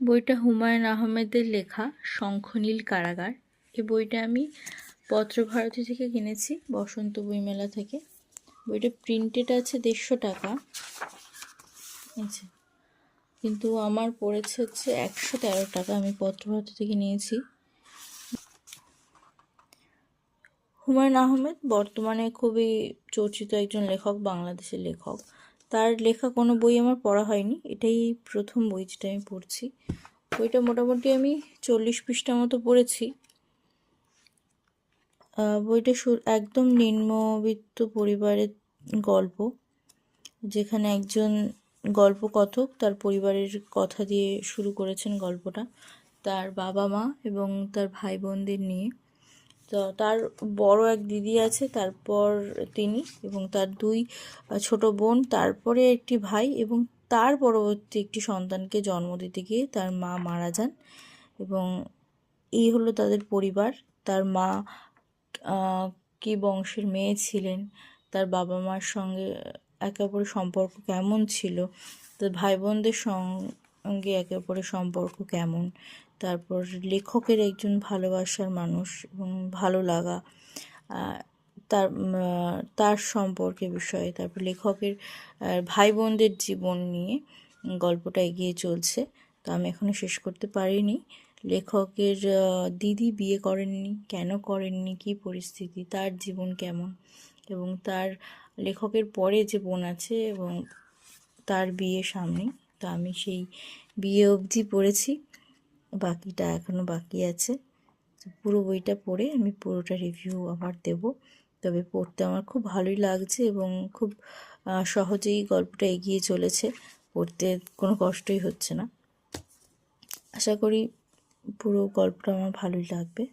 বইটা হুমায়ুন আহমেদের লেখা শঙ্খনীল কারাগার। এই বইটা আমি পত্রভারতী থেকে কিনেছি, বসন্ত বইমেলা থেকে। বইটা প্রিন্টেড আছে 150 টাকা, আচ্ছা, কিন্তু আমার পড়েছে হচ্ছে 113 টাকা। আমি পত্রভারতী থেকে নিয়েছি। হুমায়ুন আহমেদ বর্তমানে খুবই চর্চিত একজন লেখক, বাংলাদেশের লেখক। তার লেখা কোনো বই আমার পড়া হয়নি, এটাই প্রথম বই যেটা আমি পড়ছি। বইটা মোটামুটি আমি 40 পৃষ্ঠা মতো পড়েছি। বইটা একদম নিম্নবিত্ত পরিবারের গল্প, যেখানে একজন গল্পকথক তার পরিবারের কথা দিয়ে শুরু করেছেন গল্পটা, তার বাবা মা এবং তার ভাই বোনদের নিয়ে। তো তার বড় এক দিদি আছে, তারপর তিনি এবং তার 2 ছোট বোন, তারপরে একটি ভাই, এবং তার পরবর্তী একটি সন্তানকে জন্ম দিতে গিয়ে তার মা মারা যান। এবং এই হলো তাদের পরিবার। তার মা কি বংশের মেয়ে ছিলেন, তার বাবা মার সঙ্গে একে অপরের সম্পর্ক কেমন ছিল, তার ভাই বোনদের সঙ্গে একে অপরের সম্পর্ক কেমন, তারপর লেখকের একজন ভালোবাসার মানুষ এবং ভালো লাগা, তার তার সম্পর্কে বিষয়ে, তারপর লেখকের ভাই বোনদের জীবন নিয়ে গল্পটা এগিয়ে চলছে। তো আমি এখনও শেষ করতে পারিনি। লেখকের দিদি বিয়ে করেননি, কেন করেননি, কী পরিস্থিতি, তার জীবন কেমন, এবং তার লেখকের পরে যে বোন আছে এবং তার বিয়ে সামনে। তো আমি সেই বিয়ে অবধি পড়েছি, বাকিটা এখনও বাকি আছে। পুরো বইটা পড়ে আমি পুরোটা রিভিউ আবার দেব। তবে পড়তে আমার খুব ভালোই লাগছে এবং খুব সহজেই গল্পটা এগিয়ে চলেছে, পড়তে কোনো কষ্টই হচ্ছে না। আশা করি পুরো গল্পটা আমার ভালোই লাগবে।